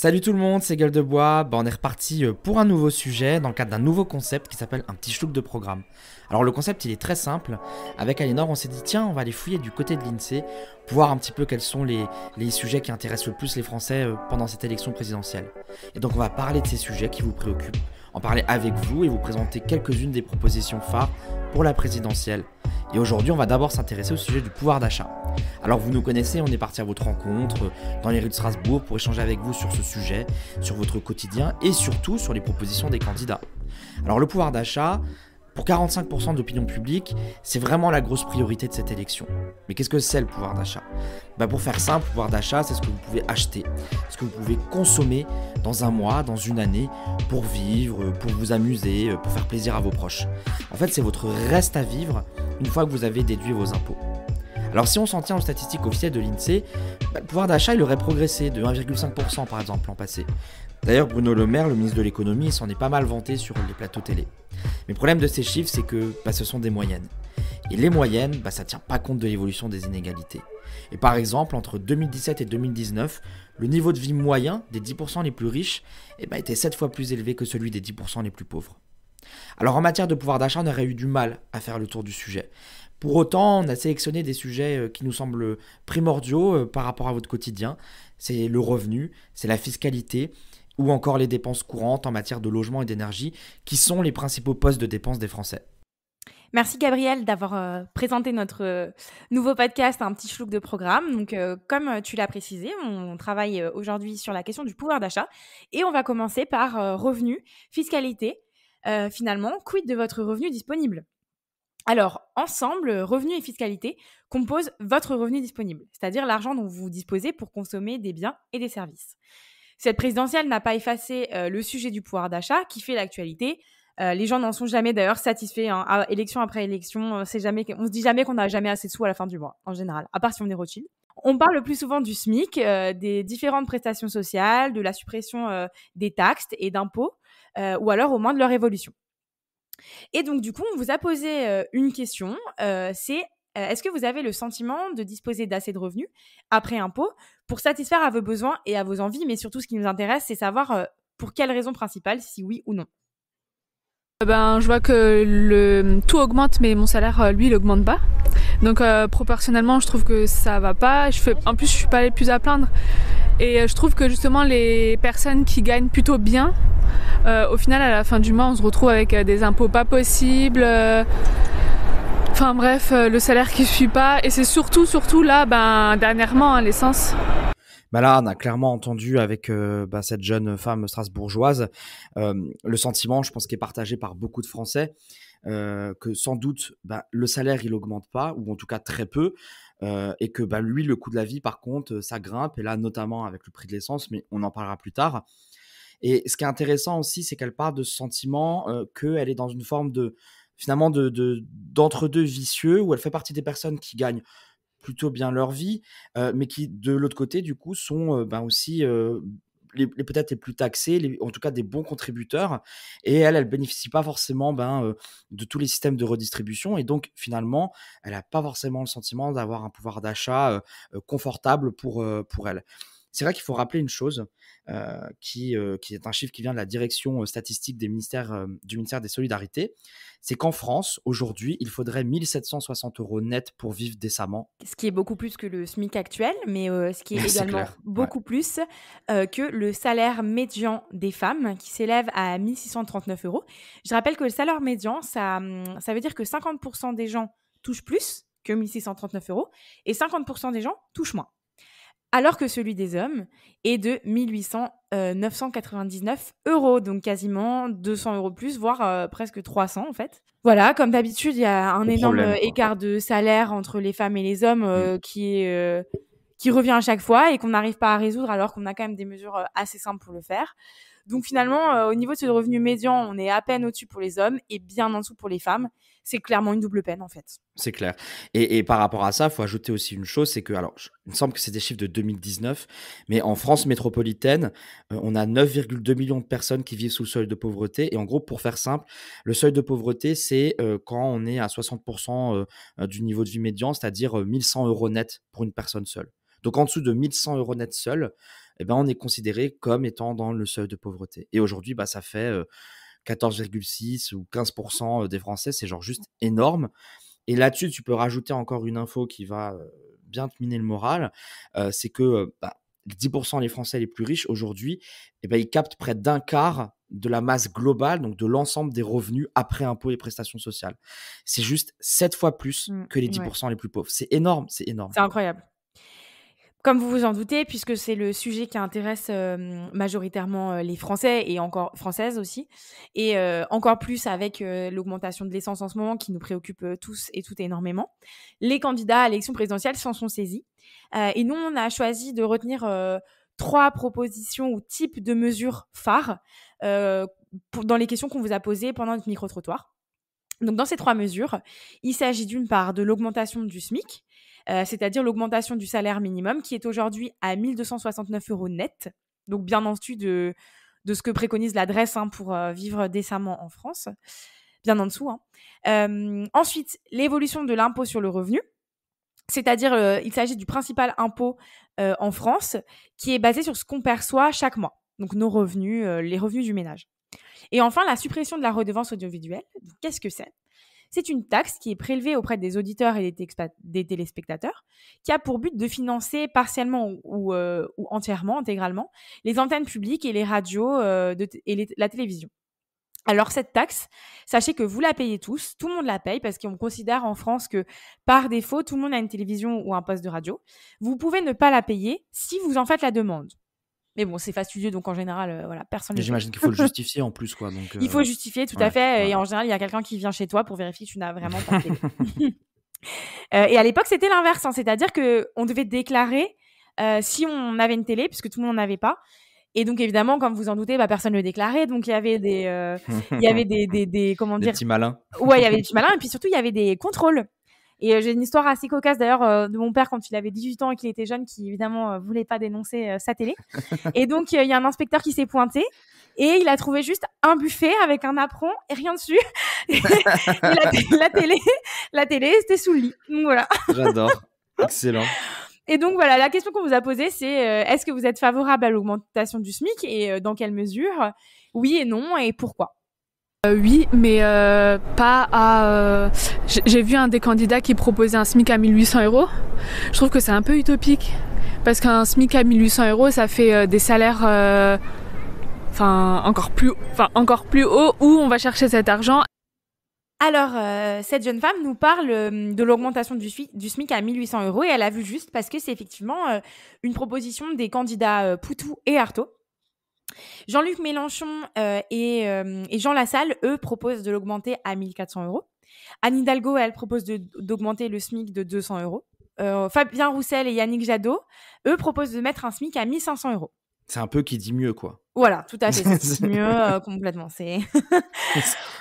Salut tout le monde, c'est Gueule de Bois. On est reparti pour un nouveau sujet dans le cadre d'un nouveau concept qui s'appelle un petit schlouk de programme. Alors le concept il est très simple. Avec Aliénor on s'est dit tiens on va aller fouiller du côté de l'INSEE pour voir un petit peu quels sont les sujets qui intéressent le plus les Français pendant cette élection présidentielle. Et donc on va parler de ces sujets qui vous préoccupent, en parler avec vous et vous présenter quelques-unes des propositions phares pour la présidentielle. Et aujourd'hui on va d'abord s'intéresser au sujet du pouvoir d'achat. Alors vous nous connaissez, on est parti à votre rencontre dans les rues de Strasbourg pour échanger avec vous sur ce sujet, sur votre quotidien et surtout sur les propositions des candidats. Alors le pouvoir d'achat, pour 45% de l'opinion publique, c'est vraiment la grosse priorité de cette élection. Mais qu'est-ce que c'est le pouvoir d'achat ? Pour faire simple, le pouvoir d'achat, c'est ce que vous pouvez acheter, ce que vous pouvez consommer dans un mois, dans une année, pour vivre, pour vous amuser, pour faire plaisir à vos proches. En fait, c'est votre reste à vivre une fois que vous avez déduit vos impôts. Alors si on s'en tient aux statistiques officielles de l'INSEE, le pouvoir d'achat il aurait progressé de 1,5% par exemple l'an passé. D'ailleurs Bruno Le Maire, le ministre de l'économie, s'en est pas mal vanté sur les plateaux télé. Mais le problème de ces chiffres c'est que ce sont des moyennes. Et les moyennes, ça ne tient pas compte de l'évolution des inégalités. Et par exemple, entre 2017 et 2019, le niveau de vie moyen des 10% les plus riches était 7 fois plus élevé que celui des 10% les plus pauvres. Alors en matière de pouvoir d'achat, on aurait eu du mal à faire le tour du sujet. Pour autant, on a sélectionné des sujets qui nous semblent primordiaux par rapport à votre quotidien. C'est le revenu, c'est la fiscalité ou encore les dépenses courantes en matière de logement et d'énergie qui sont les principaux postes de dépenses des Français. Merci Gabriel d'avoir présenté notre nouveau podcast, un petit schlouk de programme. Donc, comme tu l'as précisé, on travaille aujourd'hui sur la question du pouvoir d'achat et on va commencer par revenu, fiscalité. Finalement, quid de votre revenu disponible ? Alors, ensemble, revenu et fiscalité composent votre revenu disponible, c'est-à-dire l'argent dont vous disposez pour consommer des biens et des services. Cette présidentielle n'a pas effacé le sujet du pouvoir d'achat qui fait l'actualité. Les gens n'en sont jamais d'ailleurs satisfaits, élection après élection. On se dit jamais qu'on n'a jamais assez de sous à la fin du mois, en général, à part si on est Rothschild. On parle le plus souvent du SMIC, des différentes prestations sociales, de la suppression des taxes et d'impôts, ou alors au moins de leur évolution. Et donc, du coup, on vous a posé une question, c'est est-ce que vous avez le sentiment de disposer d'assez de revenus après impôt pour satisfaire à vos besoins et à vos envies, mais surtout ce qui nous intéresse, c'est savoir pour quelles raisons principales, si oui ou non. Je vois que le tout augmente, mais mon salaire, lui, il augmente pas. Donc, proportionnellement, je trouve que ça va pas. En plus, je suis pas les plus à plaindre. Et je trouve que justement, les personnes qui gagnent plutôt bien, au final, à la fin du mois, on se retrouve avec des impôts pas possibles. Enfin bref, le salaire qui suit pas. Et c'est surtout là, dernièrement, l'essence. Là, on a clairement entendu avec cette jeune femme strasbourgeoise le sentiment, je pense, qui est partagé par beaucoup de Français, que sans doute le salaire il augmente pas, ou en tout cas très peu, et que lui le coût de la vie par contre ça grimpe, et là notamment avec le prix de l'essence, mais on en parlera plus tard. Et ce qui est intéressant aussi, c'est qu'elle parle de ce sentiment qu'elle est dans une forme de finalement d'entre-deux vicieux, où elle fait partie des personnes qui gagnent plutôt bien leur vie, mais qui de l'autre côté du coup sont aussi peut-être les plus taxés, en tout cas des bons contributeurs, et elle bénéficie pas forcément de tous les systèmes de redistribution, et donc finalement elle n'a pas forcément le sentiment d'avoir un pouvoir d'achat confortable pour elle. C'est vrai qu'il faut rappeler une chose qui est un chiffre qui vient de la direction statistique du ministère des Solidarités, c'est qu'en France, aujourd'hui, il faudrait 1 760 € net pour vivre décemment. Ce qui est beaucoup plus que le SMIC actuel, mais ce qui est C'est également clair, beaucoup plus que le salaire médian des femmes, qui s'élève à 1 639 €. Je rappelle que le salaire médian, ça veut dire que 50% des gens touchent plus que 1 639 € et 50% des gens touchent moins. Alors que celui des hommes est de 999 €, donc quasiment 200 € de plus, voire presque 300 en fait. Voilà, comme d'habitude, il y a un énorme écart de salaire entre les femmes et les hommes qui revient à chaque fois et qu'on n'arrive pas à résoudre alors qu'on a quand même des mesures assez simples pour le faire. Donc finalement, au niveau de ce revenu médian, on est à peine au-dessus pour les hommes et bien en dessous pour les femmes. C'est clairement une double peine en fait. C'est clair. Et par rapport à ça, il faut ajouter aussi une chose, c'est que, alors, il me semble que c'est des chiffres de 2019, mais en France métropolitaine, on a 9,2 millions de personnes qui vivent sous le seuil de pauvreté. Et en gros, pour faire simple, le seuil de pauvreté, c'est quand on est à 60% du niveau de vie médian, c'est-à-dire 1 100 € net pour une personne seule. Donc en dessous de 1 100 € net seul, eh ben, on est considéré comme étant dans le seuil de pauvreté. Et aujourd'hui, ça fait 14,6 ou 15% des Français, c'est genre juste énorme. Et là-dessus, tu peux rajouter encore une info qui va bien te miner le moral, c'est que 10% des Français les plus riches aujourd'hui, ils captent près d'un quart de la masse globale, donc de l'ensemble des revenus après impôts et prestations sociales. C'est juste 7 fois plus que les 10% les plus pauvres. C'est énorme, c'est énorme. C'est incroyable. Comme vous vous en doutez, puisque c'est le sujet qui intéresse majoritairement les Français et encore françaises aussi, et encore plus avec l'augmentation de l'essence en ce moment qui nous préoccupe tous et toutes énormément, les candidats à l'élection présidentielle s'en sont saisis. Et nous, on a choisi de retenir 3 propositions ou types de mesures phares dans les questions qu'on vous a posées pendant notre micro-trottoir. Donc, dans ces 3 mesures, il s'agit d'une part de l'augmentation du SMIC, c'est-à-dire l'augmentation du salaire minimum qui est aujourd'hui à 1 269 € net, donc bien en dessous de ce que préconise l'adresse pour vivre décemment en France, bien en dessous. Ensuite, l'évolution de l'impôt sur le revenu, c'est-à-dire il s'agit du principal impôt en France qui est basé sur ce qu'on perçoit chaque mois, donc nos revenus, les revenus du ménage. Et enfin, la suppression de la redevance audiovisuelle. Donc, qu'est-ce que c'est ? C'est une taxe qui est prélevée auprès des auditeurs et des téléspectateurs, qui a pour but de financer partiellement ou entièrement, intégralement, les antennes publiques et les radios la télévision. Alors cette taxe, sachez que vous la payez tous, tout le monde la paye parce qu'on considère en France que par défaut, tout le monde a une télévision ou un poste de radio. Vous pouvez ne pas la payer si vous en faites la demande. Mais bon, c'est fastidieux, donc en général, personne ne J'imagine qu'il faut le justifier en plus, quoi. Donc, il faut justifier, tout à fait. Et en général, il y a quelqu'un qui vient chez toi pour vérifier que tu n'as vraiment pas de télé. Et à l'époque, c'était l'inverse. C'est-à-dire qu'on devait déclarer si on avait une télé, puisque tout le monde n'en avait pas. Et donc, évidemment, comme vous en doutez, personne ne le déclarait. Donc, il y avait des comment dire, des petits malins. Ouais, il y avait des petits malins. Et puis surtout, il y avait des contrôles. Et j'ai une histoire assez cocasse d'ailleurs de mon père quand il avait 18 ans et qu'il était jeune, qui évidemment voulait pas dénoncer sa télé. Et donc il y a un inspecteur qui s'est pointé et il a trouvé juste un buffet avec un apron et rien dessus. Et la télé c'était sous le lit. Donc voilà. J'adore. Excellent. Et donc voilà, la question qu'on vous a posée, c'est est-ce que vous êtes favorable à l'augmentation du SMIC et dans quelle mesure ? Oui et non, et pourquoi ? Oui, mais pas à... J'ai vu un des candidats qui proposait un SMIC à 1 800 €. Je trouve que c'est un peu utopique. Parce qu'un SMIC à 1 800 €, ça fait des salaires encore plus hauts où on va chercher cet argent. Alors, cette jeune femme nous parle de l'augmentation du SMIC à 1 800 € et elle a vu juste parce que c'est effectivement une proposition des candidats Poutou et Artaud. Jean-Luc Mélenchon et Jean Lassalle, eux, proposent de l'augmenter à 1 400 €. Anne Hidalgo, elle propose d'augmenter le SMIC de 200 €. Fabien Roussel et Yannick Jadot, eux, proposent de mettre un SMIC à 1 500 €. C'est un peu qui dit mieux, quoi. Voilà, tout à fait. C'est mieux complètement. C'est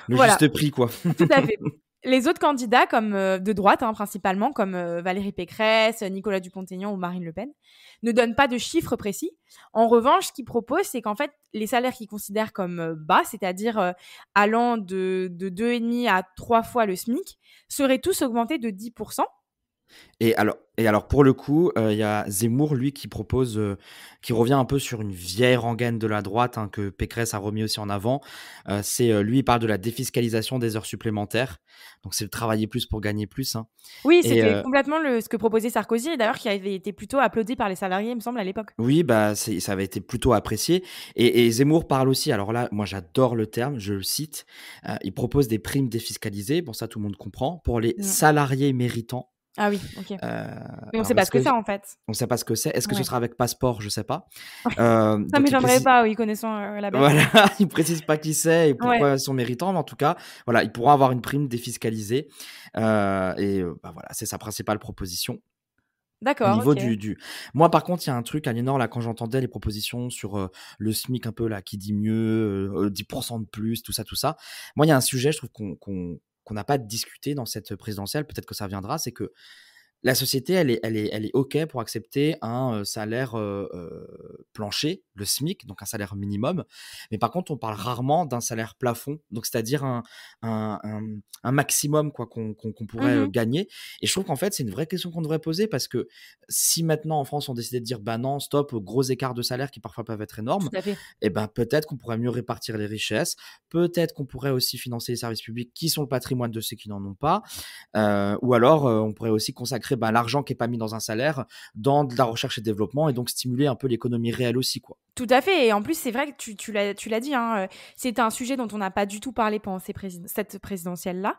le juste prix, quoi. Tout à fait. Les autres candidats, comme de droite principalement, comme Valérie Pécresse, Nicolas Dupont-Aignan ou Marine Le Pen, ne donnent pas de chiffres précis. En revanche, ce qu'ils proposent, c'est qu'en fait, les salaires qu'ils considèrent comme bas, c'est-à-dire allant de 2,5 à 3 fois le SMIC, seraient tous augmentés de 10%. Et alors pour le coup, il y a Zemmour, lui, qui propose, qui revient un peu sur une vieille rengaine de la droite que Pécresse a remis aussi en avant. Lui, il parle de la défiscalisation des heures supplémentaires. Donc c'est le travailler plus pour gagner plus. Oui, c'était complètement ce que proposait Sarkozy, d'ailleurs, qui avait été plutôt applaudi par les salariés, il me semble, à l'époque. Oui, ça avait été plutôt apprécié. Et Zemmour parle aussi, alors là, moi j'adore le terme, je le cite, il propose des primes défiscalisées, bon ça tout le monde comprend, pour les salariés méritants. Ah oui, ok. Mais on ne sait pas ce que c'est en fait. On ne sait pas ce que c'est. Est-ce que ce sera avec passeport ? Je ne sais pas. Ça ne m'étonnerait pas, oui, connaissant la bête. Voilà, il ne précise pas qui c'est et pourquoi ils sont méritants, mais en tout cas, voilà, ils pourront avoir une prime défiscalisée. Voilà, c'est sa principale proposition. D'accord. Au niveau Moi, par contre, il y a un truc, Aliénor, là, quand j'entendais les propositions sur le SMIC un peu là, qui dit mieux, 10% de plus, tout ça. Moi, il y a un sujet, je trouve qu'on n'a pas discuté dans cette présidentielle, peut-être que ça viendra, c'est que La société, elle est OK pour accepter un salaire plancher, le SMIC, donc un salaire minimum. Mais par contre, on parle rarement d'un salaire plafond, donc c'est-à-dire un, un, un maximum quoi, qu'on pourrait Mhm. gagner. Et je trouve qu'en fait, c'est une vraie question qu'on devrait poser parce que si maintenant en France, on décidait de dire bah non, stop, gros écarts de salaire qui parfois peuvent être Tout énormes, à fait. eh ben peut-être qu'on pourrait mieux répartir les richesses, peut-être qu'on pourrait aussi financer les services publics qui sont le patrimoine de ceux qui n'en ont pas. Ou alors, on pourrait aussi consacrer l'argent qui est pas mis dans un salaire dans de la recherche et développement et donc stimuler un peu l'économie réelle aussi, quoi. Tout à fait. Et en plus, c'est vrai que tu l'as dit, hein, c'est un sujet dont on n'a pas du tout parlé pendant cette présidentielle-là.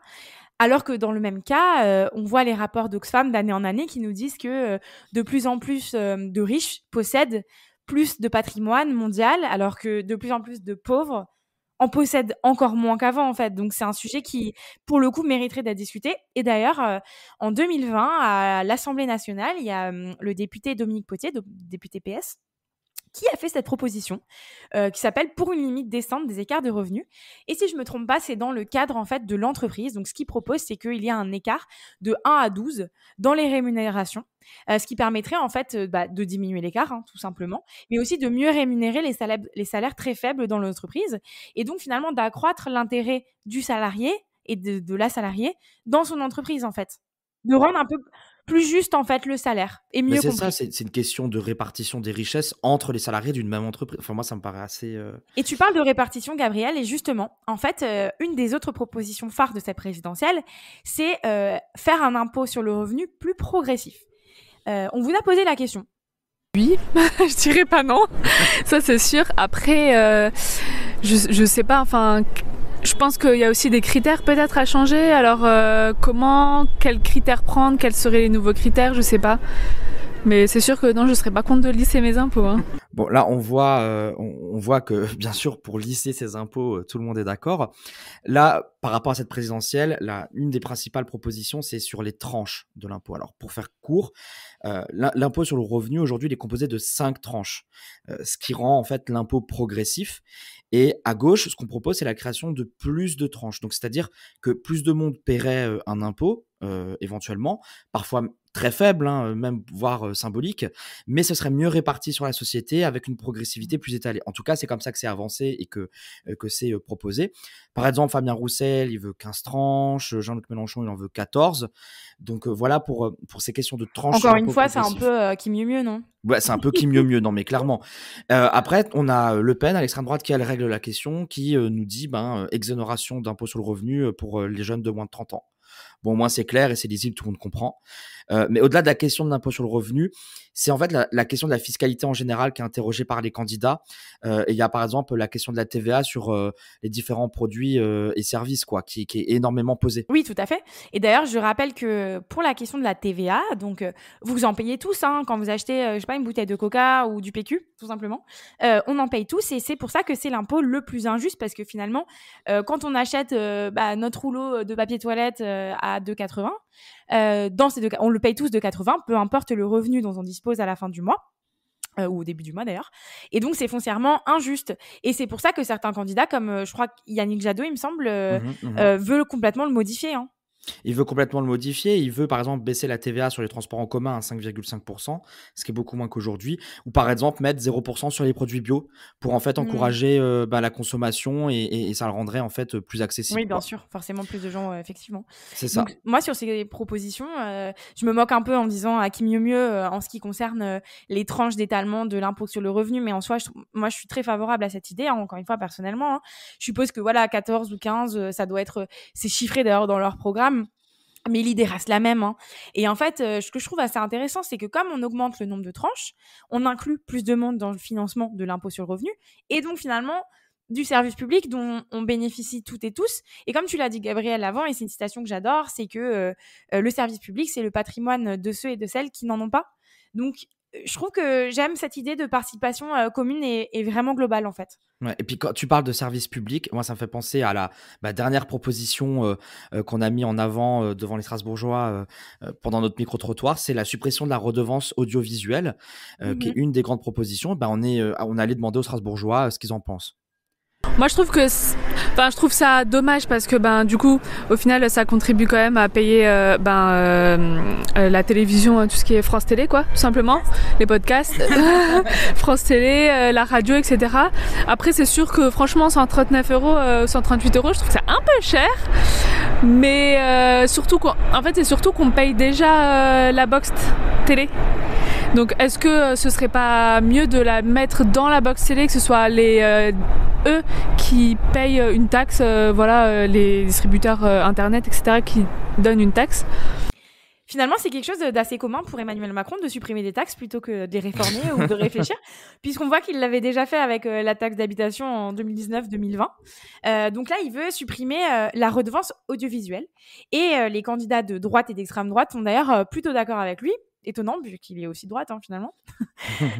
Alors que dans le même cas, on voit les rapports d'Oxfam d'année en année qui nous disent que de plus en plus de riches possèdent plus de patrimoine mondial, alors que de plus en plus de pauvres en possèdent encore moins qu'avant, en fait. Donc c'est un sujet qui, pour le coup, mériterait d'être discuté. Et d'ailleurs, en 2020, à l'Assemblée nationale, il y a le député Dominique Potier, député PS, qui a fait cette proposition qui s'appelle pour une limite décente des écarts de revenus. Et si je me trompe pas, c'est dans le cadre en fait de l'entreprise. Donc ce qu'il propose, c'est qu'il y a un écart de 1 à 12 dans les rémunérations, ce qui permettrait en fait de diminuer l'écart, hein, tout simplement, mais aussi de mieux rémunérer les salaires très faibles dans l'entreprise et donc finalement d'accroître l'intérêt du salarié et de la salariée dans son entreprise en fait. De rendre un peu plus juste en fait le salaire et Mais mieux c'est ça, compris. c'est une question de répartition des richesses entre les salariés d'une même entreprise. Enfin, moi, ça me paraît assez. Et tu parles de répartition, Gabriel, et justement, en fait, une des autres propositions phares de cette présidentielle, c'est faire un impôt sur le revenu plus progressif. On vous a posé la question. Oui, je dirais pas non, ça c'est sûr. Après, je sais pas, enfin, je pense qu'il y a aussi des critères peut-être à changer. Alors, quels critères prendre, quels seraient les nouveaux critères, je sais pas. Mais c'est sûr que non, je serais pas contre de lisser mes impôts, hein. Bon, là, on voit que, bien sûr, pour lisser ses impôts, tout le monde est d'accord. Là, par rapport à cette présidentielle, une des principales propositions, c'est sur les tranches de l'impôt. Alors, pour faire court, l'impôt sur le revenu, aujourd'hui, il est composé de 5 tranches, ce qui rend, en fait, l'impôt progressif. Et à gauche, ce qu'on propose, c'est la création de plus de tranches. Donc, c'est-à-dire que plus de monde paierait un impôt, éventuellement, parfois très faible, hein, même voire symbolique, mais ce serait mieux réparti sur la société avec une progressivité plus étalée. En tout cas, c'est comme ça que c'est avancé et que c'est proposé. Par exemple, Fabien Roussel, il veut 15 tranches, Jean-Luc Mélenchon, il en veut 14. Donc voilà pour ces questions de tranches sur Encore une l'impôt fois, c'est un progressif. peu qui mieux, non? Ouais, c'est un peu qui mieux mieux, non mais clairement. Après, on a Le Pen à l'extrême droite qui elle règle la question, qui nous dit exonération d'impôt sur le revenu pour les jeunes de moins de 30 ans. Bon, au moins c'est clair et c'est lisible, tout le monde comprend. Mais au-delà de la question de l'impôt sur le revenu, c'est en fait la question de la fiscalité en général qui est interrogée par les candidats. Et il y a par exemple la question de la TVA sur les différents produits et services, quoi, qui est énormément posée. Oui, tout à fait. Et d'ailleurs, je rappelle que pour la question de la TVA, donc vous en payez tous hein, quand vous achetez, je sais pas, une bouteille de Coca ou du PQ, tout simplement. On en paye tous et c'est pour ça que c'est l'impôt le plus injuste parce que finalement, quand on achète notre rouleau de papier toilette à 2,80, dans ces on le paye tous 2,80, peu importe le revenu dont on dispose à la fin du mois. Ou au début du mois d'ailleurs. Et donc, c'est foncièrement injuste. Et c'est pour ça que certains candidats, comme je crois Yannick Jadot, il me semble, veulent complètement le modifier, hein. Il veut complètement le modifier. Il veut, par exemple, baisser la TVA sur les transports en commun à 5,5%, ce qui est beaucoup moins qu'aujourd'hui. Ou, par exemple, mettre 0% sur les produits bio pour, en fait, Mm. encourager la consommation et ça le rendrait, en fait, plus accessible, Oui, bien quoi. sûr, forcément plus de gens, effectivement. C'est ça. Donc, moi, sur ces propositions, je me moque un peu en disant à qui mieux mieux en ce qui concerne les tranches d'étalement de l'impôt sur le revenu. Mais en soi, moi, je suis très favorable à cette idée, hein, encore une fois, personnellement, hein. Je suppose que, voilà, 14 ou 15, ça doit être, c'est chiffré d'ailleurs dans leur programme. Mais l'idée reste la même, hein. Et en fait, ce que je trouve assez intéressant, c'est que comme on augmente le nombre de tranches, on inclut plus de monde dans le financement de l'impôt sur le revenu et donc finalement du service public dont on bénéficie toutes et tous. Et comme tu l'as dit, Gabriel, avant, et c'est une citation que j'adore, c'est que le service public, c'est le patrimoine de ceux et de celles qui n'en ont pas. Donc, je trouve que j'aime cette idée de participation commune et vraiment globale, en fait. Ouais, et puis quand tu parles de service public, moi ça me fait penser à la dernière proposition qu'on a mis en avant devant les Strasbourgeois pendant notre micro-trottoir, c'est la suppression de la redevance audiovisuelle, qui est Mhm. une des grandes propositions. On est allé demander aux Strasbourgeois ce qu'ils en pensent. Moi, je trouve ça dommage parce que du coup, au final, ça contribue quand même à payer la télévision, tout ce qui est France Télé, quoi, tout simplement, les podcasts, France Télé, la radio, etc. Après, c'est sûr que franchement, 139 €, 138 €, je trouve que c'est un peu cher, mais c'est surtout qu'on paye déjà la box télé. Donc, est-ce que ce serait pas mieux de la mettre dans la box télé, que ce soit eux qui payent une taxe, les distributeurs internet, etc., qui donnent une taxe. Finalement, c'est quelque chose d'assez commun pour Emmanuel Macron de supprimer des taxes plutôt que de les réformer ou de réfléchir, puisqu'on voit qu'il l'avait déjà fait avec la taxe d'habitation en 2019-2020. Donc là, il veut supprimer la redevance audiovisuelle. Et les candidats de droite et d'extrême droite sont d'ailleurs plutôt d'accord avec lui. Étonnant, vu qu'il est aussi droite, finalement.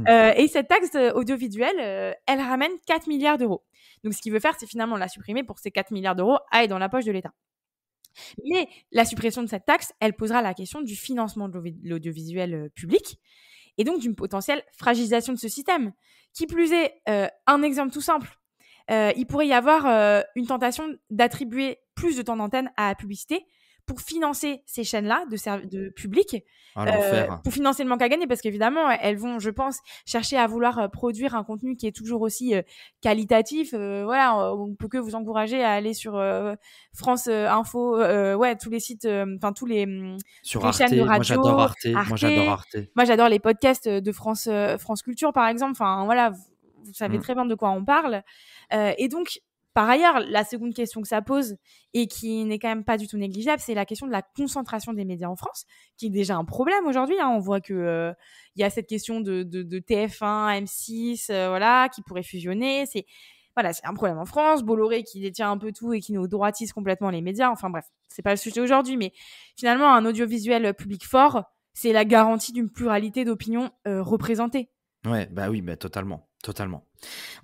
Et cette taxe audiovisuelle, elle ramène 4 milliards d'euros. Donc, ce qu'il veut faire, c'est finalement la supprimer pour que ces 4 milliards d'euros aillent dans la poche de l'État. Mais la suppression de cette taxe, elle posera la question du financement de l'audiovisuel public et donc d'une potentielle fragilisation de ce système. Qui plus est, un exemple tout simple, il pourrait y avoir une tentation d'attribuer plus de temps d'antenne à la publicité pour financer ces chaînes-là de public, pour financer le manque à gagner, parce qu'évidemment, elles vont, je pense, chercher à vouloir produire un contenu qui est toujours aussi qualitatif. On peut que vous encourager à aller sur France Info, tous les sites, tous les chaînes de radio. Moi, j'adore Arte. Moi, j'adore les podcasts de France Culture, par exemple. Vous savez très bien de quoi on parle. Et donc, par ailleurs, la seconde question que ça pose, et qui n'est quand même pas du tout négligeable, c'est la question de la concentration des médias en France, qui est déjà un problème aujourd'hui. On voit que y a cette question de TF1, M6, qui pourrait fusionner. C'est un problème en France. Bolloré qui détient un peu tout et qui nous droitise complètement les médias. Enfin bref, c'est pas le sujet aujourd'hui, mais finalement, un audiovisuel public fort, c'est la garantie d'une pluralité d'opinions représentées. Ouais, totalement.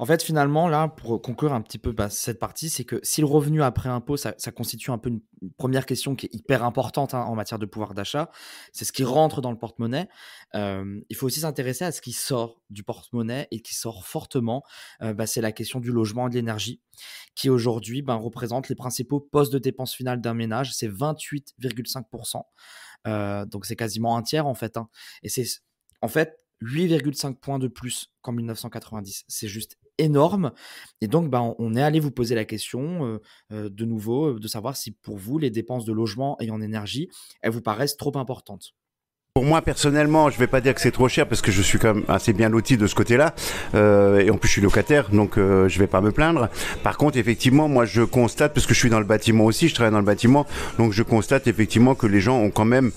En fait, finalement, là, pour conclure un petit peu cette partie, c'est que si le revenu après impôt, ça constitue un peu une première question qui est hyper importante en matière de pouvoir d'achat, c'est ce qui rentre dans le porte-monnaie. Il faut aussi s'intéresser à ce qui sort du porte-monnaie et qui sort fortement. C'est la question du logement et de l'énergie, qui aujourd'hui représente les principaux postes de dépenses finales d'un ménage. C'est 28,5%. Donc, c'est quasiment un tiers, en fait. Et c'est, en fait, 8,5 points de plus qu'en 1990. C'est juste énorme. Et donc, on est allé vous poser la question de nouveau, de savoir si pour vous, les dépenses de logement et en énergie, elles vous paraissent trop importantes. Pour moi, personnellement, je vais pas dire que c'est trop cher parce que je suis quand même assez bien loti de ce côté-là. Et en plus, je suis locataire, donc je vais pas me plaindre. Par contre, effectivement, moi, je constate, parce que je suis dans le bâtiment aussi, je travaille dans le bâtiment, donc je constate effectivement que les gens ont quand même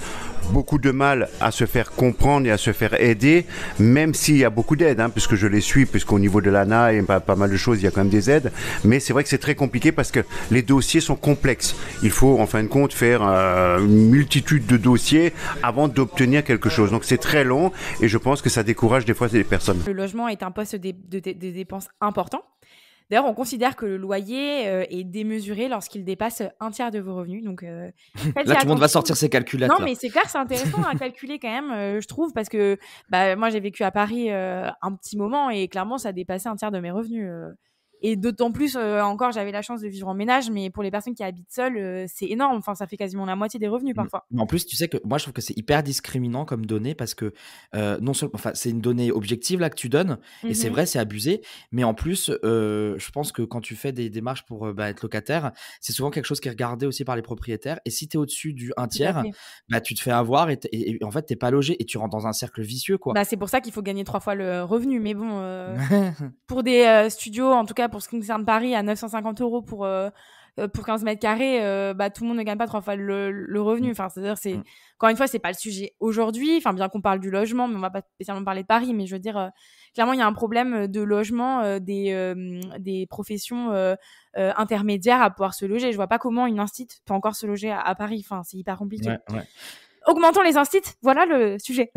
beaucoup de mal à se faire comprendre et à se faire aider, même s'il y a beaucoup d'aides, puisque je les suis, puisqu'au niveau de l'ANA et pas mal de choses, il y a quand même des aides. Mais c'est vrai que c'est très compliqué parce que les dossiers sont complexes. Il faut, en fin de compte, faire une multitude de dossiers avant d'obtenir quelque chose. Donc c'est très long et je pense que ça décourage des fois les personnes. Le logement est un poste de dépenses important. D'ailleurs, on considère que le loyer est démesuré lorsqu'il dépasse un tiers de vos revenus. Donc, là, tout le monde va sortir ses calculateurs. Non, mais c'est clair, c'est intéressant à calculer quand même, je trouve, parce que moi, j'ai vécu à Paris un petit moment et clairement, ça dépassait un tiers de mes revenus. Et d'autant plus, encore, j'avais la chance de vivre en ménage, mais pour les personnes qui habitent seules, c'est énorme. Enfin, ça fait quasiment la moitié des revenus parfois. En plus, tu sais que moi, je trouve que c'est hyper discriminant comme donnée parce que non seulement, c'est une donnée objective là que tu donnes, et c'est vrai, c'est abusé. Mais en plus, je pense que quand tu fais des démarches pour être locataire, c'est souvent quelque chose qui est regardé aussi par les propriétaires. Et si tu es au-dessus du 1 tiers, tu te fais avoir et en fait, t'es pas logé et tu rentres dans un cercle vicieux, quoi. C'est pour ça qu'il faut gagner 3 fois le revenu. Mais bon, pour des studios, en tout cas pour ce qui concerne Paris, à 950 € pour 15 mètres carrés, tout le monde ne gagne pas 3 fois le revenu. Enfin, c'est-à-dire, encore une fois, c'est pas le sujet aujourd'hui. Enfin, bien qu'on parle du logement, mais on va pas spécialement parler de Paris. Mais je veux dire, clairement, il y a un problème de logement des professions intermédiaires à pouvoir se loger. Je vois pas comment une institut peut encore se loger à Paris. Enfin, c'est hyper compliqué. Ouais. Augmentons les instituts, voilà le sujet.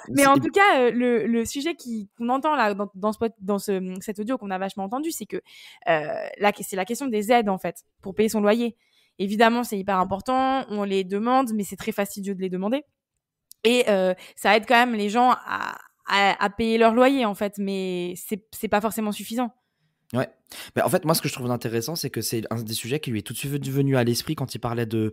Mais en tout cas, le sujet qu'on entend là dans cet audio qu'on a vachement entendu, c'est que c'est la question des aides en fait pour payer son loyer. Évidemment, c'est hyper important, on les demande, mais c'est très fastidieux de les demander. Et ça aide quand même les gens à payer leur loyer en fait, mais c'est pas forcément suffisant. Ouais. Bah, en fait, moi, ce que je trouve intéressant, c'est que c'est un des sujets qui lui est tout de suite venu à l'esprit quand il parlait de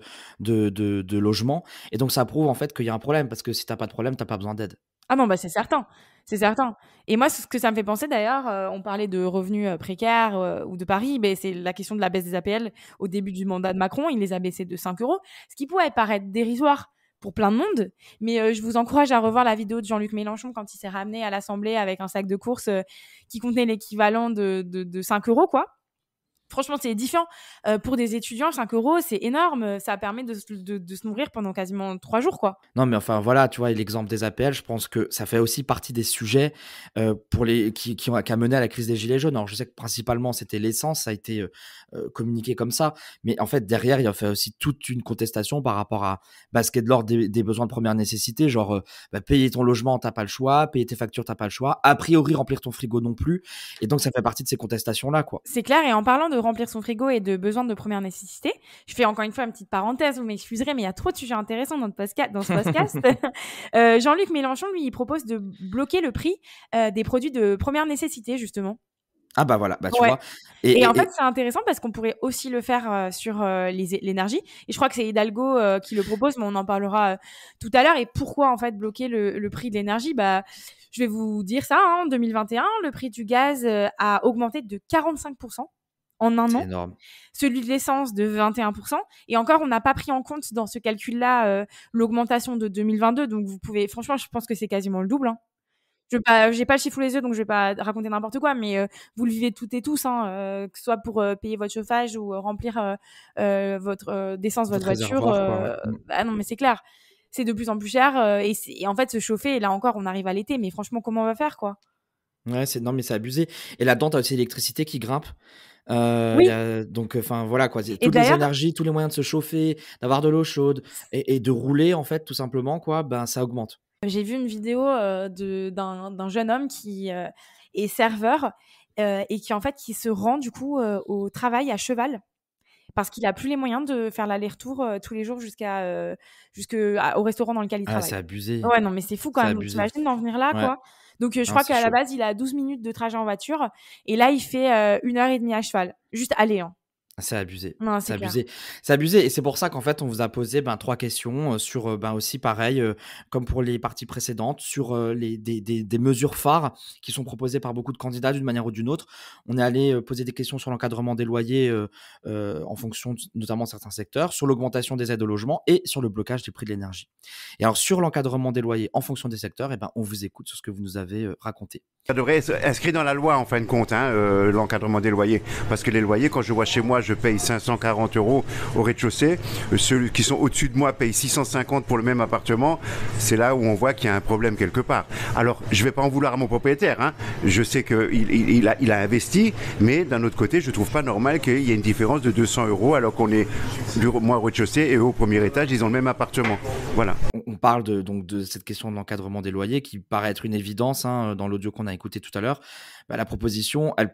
logement. Et donc, ça prouve en fait qu'il y a un problème, parce que si t'as pas de problème, t'as pas besoin d'aide. Ah non, bah, c'est certain, c'est certain. Et moi, ce que ça me fait penser d'ailleurs, on parlait de revenus, précaires, ou de Paris, beh, c'est la question de la baisse des APL au début du mandat de Macron. Il les a baissés de 5 €, ce qui pourrait paraître dérisoire pour plein de monde, mais je vous encourage à revoir la vidéo de Jean-Luc Mélenchon quand il s'est ramené à l'Assemblée avec un sac de courses, qui contenait l'équivalent de 5 € quoi. Franchement, c'est édifiant. Pour des étudiants, 5 €, c'est énorme. Ça permet de se nourrir pendant quasiment 3 jours, quoi. Non, mais enfin voilà, tu vois, et l'exemple des APL, je pense que ça fait aussi partie des sujets pour les qui a mené à la crise des gilets jaunes. Alors je sais que principalement c'était l'essence, ça a été communiqué comme ça, mais en fait derrière il y a fait aussi toute une contestation par rapport à ce qui est de l'ordre des besoins de première nécessité, genre payer ton logement, t'as pas le choix, payer tes factures, t'as pas le choix, a priori remplir ton frigo non plus, et donc ça fait partie de ces contestations là, quoi. C'est clair. Et en parlant de remplir son frigo et de besoins de première nécessité, je fais encore une fois une petite parenthèse, vous m'excuserez, mais il y a trop de sujets intéressants dans ce podcast. Jean-Luc Mélenchon, lui, il propose de bloquer le prix des produits de première nécessité, justement. Ah bah voilà, bah tu Ouais. vois. Et en fait, Et c'est intéressant parce qu'on pourrait aussi le faire sur l'énergie. Et je crois que c'est Hidalgo qui le propose, mais on en parlera tout à l'heure. Et pourquoi en fait bloquer le prix de l'énergie? Bah, je vais vous dire ça. En 2021, le prix du gaz a augmenté de 45% en un c'est an. énorme. Celui de l'essence de 21%. Et encore, on n'a pas pris en compte dans ce calcul-là l'augmentation de 2022. Donc, vous pouvez, franchement, je pense que c'est quasiment le double. Hein. J'ai pas le chiffre sous les yeux, donc je vais pas raconter n'importe quoi, mais vous le vivez toutes et tous, hein, que ce soit pour payer votre chauffage ou remplir votre d'essence votre Votre voiture. réservoir, quoi, ouais. Bah non, mais c'est clair, c'est de plus en plus cher, et en fait, se chauffer, là encore, on arrive à l'été, mais franchement, comment on va faire, quoi? Ouais, non, mais c'est abusé. Et là-dedans, tu as aussi l'électricité qui grimpe. Il y Oui, a donc enfin voilà quoi, c'est et toutes les d'ailleurs, énergies, tous les moyens de se chauffer, d'avoir de l'eau chaude et de rouler en fait tout simplement quoi, ben ça augmente. j'ai vu une vidéo d'un jeune homme qui est serveur et qui en fait qui se rend du coup au travail à cheval parce qu'il a plus les moyens de faire l'aller-retour tous les jours au restaurant dans lequel il Ah, c'est travaille. abusé, Ouais, non, mais c'est fou quand c'est même. abusé. T'imagines d'en venir là, Ouais, quoi. Donc je non, crois c'est qu'à la chaud. base, il a 12 minutes de trajet en voiture et là, il fait 1 heure et demie à cheval. Juste aller, hein. C'est abusé, Non, c'est c'est clair. abusé. C'est abusé et c'est pour ça qu'en fait, on vous a posé, 3 questions, sur, aussi pareil, comme pour les parties précédentes, sur, les des mesures phares qui sont proposées par beaucoup de candidats d'une manière ou d'une autre. On est allé, poser des questions sur l'encadrement des loyers, en fonction de notamment de certains secteurs, sur l'augmentation des aides au logement et sur le blocage des prix de l'énergie. Et alors sur l'encadrement des loyers en fonction des secteurs, on vous écoute sur ce que vous nous avez, raconté. Ça devrait être inscrit dans la loi en fin de compte, hein, l'encadrement des loyers. Parce que les loyers, quand je vois chez moi, je paye 540 € au rez-de-chaussée. Ceux qui sont au-dessus de moi payent 650 pour le même appartement. C'est là où on voit qu'il y a un problème quelque part. Alors, je ne vais pas en vouloir à mon propriétaire. Hein. Je sais qu'il a investi, mais d'un autre côté, je ne trouve pas normal qu'il y ait une différence de 200 € alors qu'on est, moi, au rez-de-chaussée et eux, au premier étage, ils ont le même appartement. Voilà. On parle donc de cette question de l'encadrement des loyers qui paraît être une évidence hein, dans l'audio qu'on a écouté tout à l'heure. La proposition, elle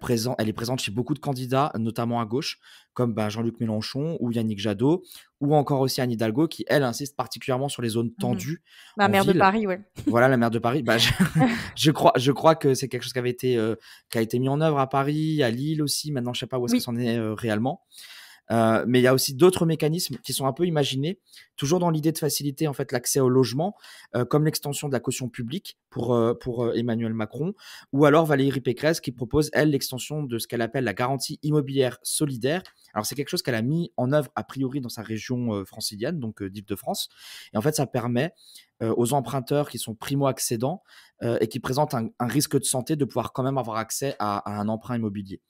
est présente chez beaucoup de candidats, notamment à gauche, comme Jean-Luc Mélenchon ou Yannick Jadot, ou encore aussi Anne Hidalgo, qui, elle, insiste particulièrement sur les zones Mmh. tendues La en maire de ville. Paris, ouais. Voilà, la maire de Paris. Je crois que c'est quelque chose qui a été mis en œuvre à Paris, à Lille aussi. Maintenant, je sais pas où est-ce que Oui. c'en est réellement. Mais il y a aussi d'autres mécanismes qui sont un peu imaginés, toujours dans l'idée de faciliter en fait l'accès au logement, comme l'extension de la caution publique pour Emmanuel Macron, ou alors Valérie Pécresse qui propose elle l'extension de ce qu'elle appelle la garantie immobilière solidaire. Alors c'est quelque chose qu'elle a mis en œuvre a priori dans sa région francilienne, donc d'Île-de-France, et en fait ça permet aux emprunteurs qui sont primo-accédants et qui présentent un risque de santé de pouvoir quand même avoir accès à un emprunt immobilier.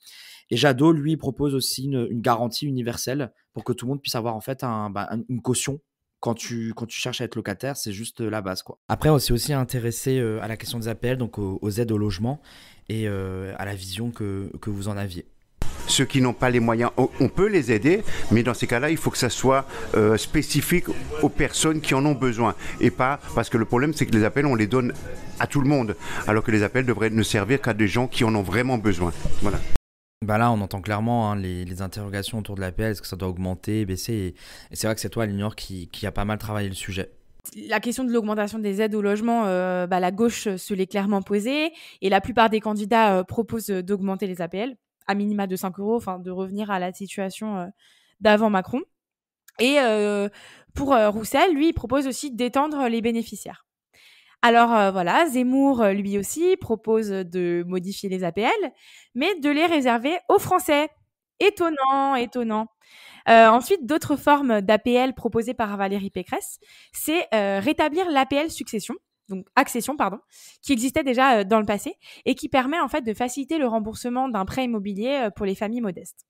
Et Jadot, lui, propose aussi une garantie universelle pour que tout le monde puisse avoir en fait une caution. Quand tu cherches à être locataire, c'est juste la base, quoi. Après, on s'est aussi intéressé à la question des APL, donc aux aides au logement et à la vision que vous en aviez. Ceux qui n'ont pas les moyens, on peut les aider, mais dans ces cas-là, il faut que ça soit spécifique aux personnes qui en ont besoin. Et pas, parce que le problème, c'est que les appels, on les donne à tout le monde, alors que les appels devraient ne servir qu'à des gens qui en ont vraiment besoin. Voilà. Là, on entend clairement hein, les interrogations autour de l'APL, est-ce que ça doit augmenter, baisser et c'est vrai que c'est toi, Alignor, qui a pas mal travaillé le sujet. La question de l'augmentation des aides au logement, la gauche se l'est clairement posée et la plupart des candidats proposent d'augmenter les APL. à minima de 5 euros, enfin de revenir à la situation d'avant Macron. Et pour Roussel, lui, il propose aussi d'étendre les bénéficiaires. Alors voilà, Zemmour, lui aussi, propose de modifier les APL, mais de les réserver aux Français. Étonnant, étonnant. Ensuite, d'autres formes d'APL proposées par Valérie Pécresse, c'est rétablir l'APL succession, donc accession, pardon, qui existait déjà dans le passé et qui permet en fait de faciliter le remboursement d'un prêt immobilier pour les familles modestes.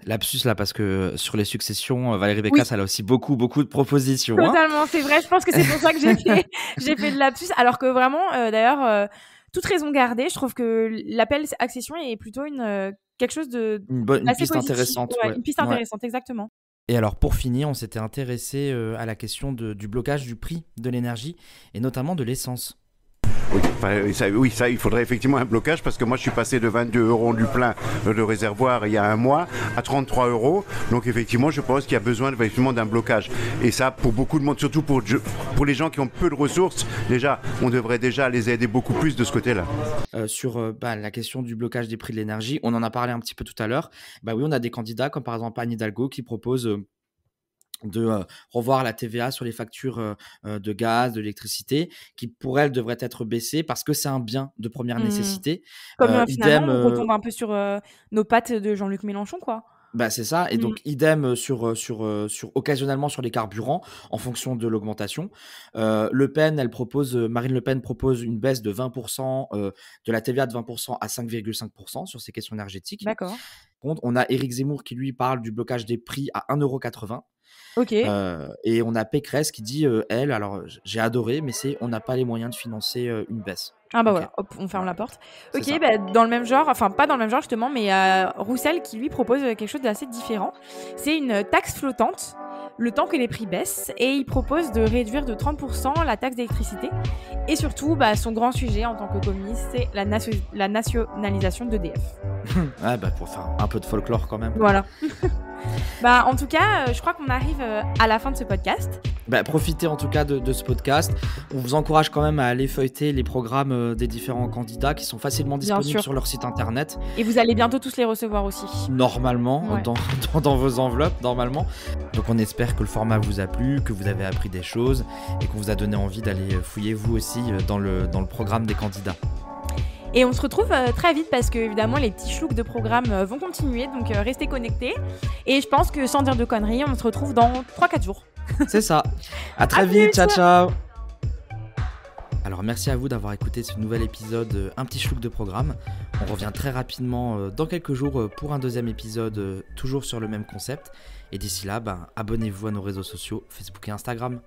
Lapsus là, parce que sur les successions, Valérie Oui, Pécresse, elle a aussi beaucoup de propositions, hein. totalement, c'est vrai. Je pense que c'est pour ça que j'ai fait de lapsus, alors que vraiment, d'ailleurs, toute raison gardée, je trouve que l'appel accession est plutôt quelque chose de Une assez piste positif. intéressante, Ouais, ouais. une piste Ouais. intéressante, exactement. Et alors pour finir, on s'était intéressé à la question du blocage du prix de l'énergie et notamment de l'essence. Oui, ça, il faudrait effectivement un blocage parce que moi je suis passé de 22 euros du plein de réservoir il y a un mois à 33 euros. Donc effectivement, je pense qu'il y a besoin effectivement d'un blocage. Et ça, pour beaucoup de monde, surtout pour les gens qui ont peu de ressources, déjà, on devrait déjà les aider beaucoup plus de ce côté-là. Sur la question du blocage des prix de l'énergie, on en a parlé un petit peu tout à l'heure. Bah oui, on a des candidats comme par exemple Anne Hidalgo qui propose de revoir la TVA sur les factures de gaz, de l'électricité, qui pour elle devrait être baissée parce que c'est un bien de première Mmh. nécessité. Comme finalement, Idem, on retombe un peu sur nos pattes de Jean-Luc Mélenchon, quoi. bah c'est ça, et Mmh. donc idem sur occasionnellement sur les carburants en fonction de l'augmentation. Marine Le Pen propose une baisse de 20%, de la TVA de 20% à 5,5% sur ces questions énergétiques. D'accord. Par contre, on a Éric Zemmour qui lui parle du blocage des prix à 1,80 €. Ok. Et on a Pécresse qui dit, elle, alors j'ai adoré, mais on n'a pas les moyens de financer une baisse. Ah bah Ok, voilà, hop, on ferme voilà, la porte. c'est Ok, ça. bah, dans le même genre, enfin pas dans le même genre justement, mais Roussel qui lui propose quelque chose d'assez différent. C'est une taxe flottante, le temps que les prix baissent, et il propose de réduire de 30% la taxe d'électricité. Et surtout, bah, son grand sujet en tant que communiste, c'est la nationalisation d'EDF. Ouais, bah pour faire un peu de folklore quand même. Voilà. Bah, en tout cas, je crois qu'on arrive à la fin de ce podcast. Bah, profitez en tout cas de ce podcast. On vous encourage quand même à aller feuilleter les programmes des différents candidats qui sont facilement Bien disponibles sûr. sur leur site internet. Et vous allez bientôt tous les recevoir aussi. Normalement, Ouais. dans vos enveloppes, normalement. Donc on espère que le format vous a plu, que vous avez appris des choses et qu'on vous a donné envie d'aller fouiller vous aussi dans le programme des candidats. Et on se retrouve très vite parce que évidemment les petits chlouks de programme vont continuer, donc restez connectés. Et je pense que sans dire de conneries, on se retrouve dans 3-4 jours. C'est ça. À très À vite, plus. ciao ciao. Alors merci à vous d'avoir écouté ce nouvel épisode Un petit chlouk de programme. On revient très rapidement dans quelques jours pour un deuxième épisode toujours sur le même concept. Et d'ici là, abonnez-vous à nos réseaux sociaux, Facebook et Instagram.